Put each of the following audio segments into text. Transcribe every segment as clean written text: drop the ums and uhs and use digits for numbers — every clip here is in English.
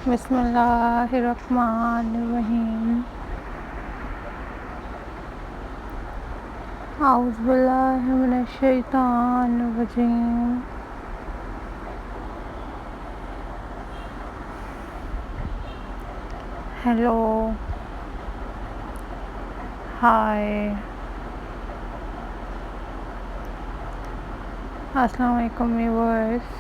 बिस्मिल्लाहिर्रहमानिर्रहीम। औज़ुबिल्लाहि मिनश्शैतानिर्रजीम। हेलो, हाय, अस्सलाम वालेकुम viewers.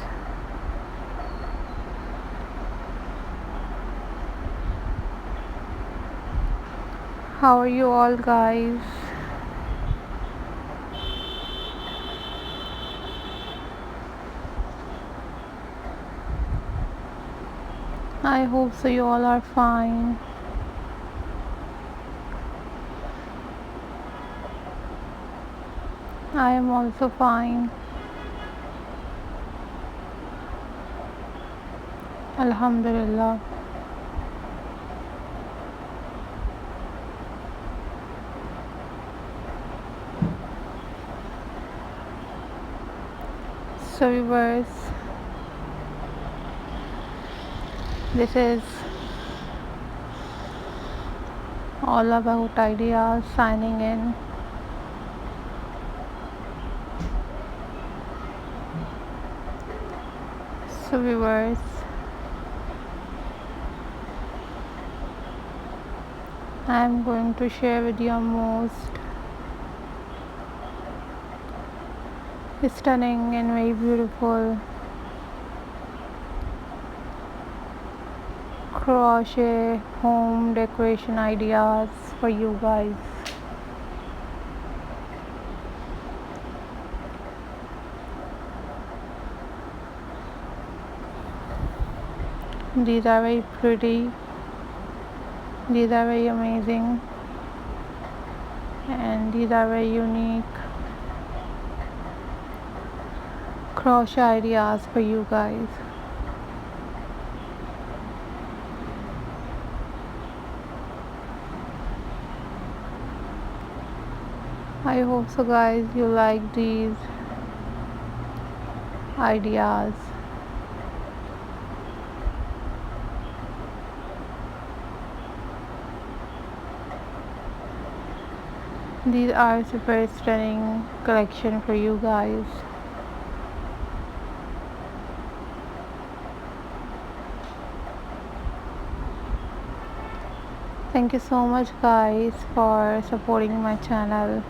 How are you all guys? I hope so you all are fine. I am also fine. Alhamdulillah. So viewers, this is all about ideas signing in. So viewers, I am going to share with you most stunning and very beautiful crochet home decoration ideas for you guys. These are very pretty, these are very amazing, and these are very unique crochet ideas for you guys. I hope so guys you like these ideas. These are super stunning collection for you guys. Thank you so much guys for supporting my channel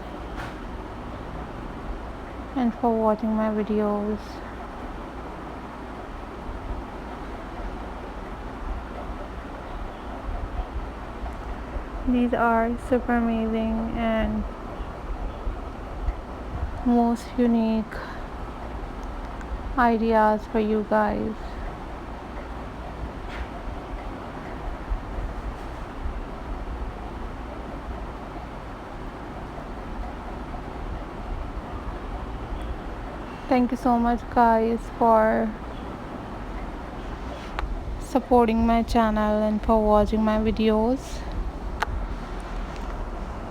and for watching my videos. These are super amazing and most unique ideas for you guys. Thank you so much guys for supporting my channel and for watching my videos.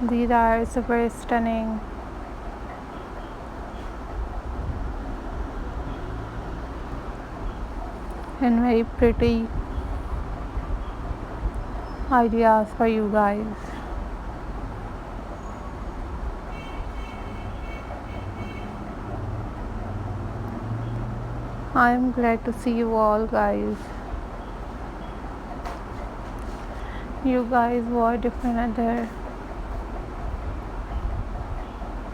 These are super stunning and very pretty ideas for you guys. I am glad to see you all guys. You guys watch different other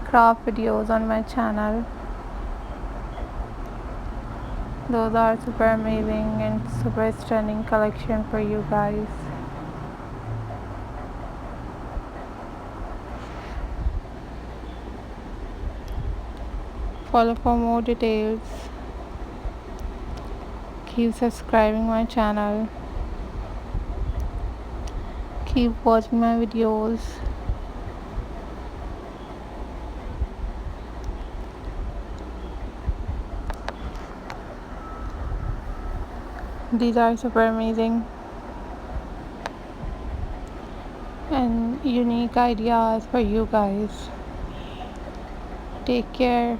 craft videos on my channel. Those are super amazing and super stunning collection for you guys. Follow for more details. Keep subscribing my channel. Keep watching my videos. These are super amazing and unique ideas for you guys. Take care,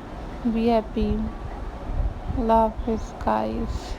be happy, love this guys.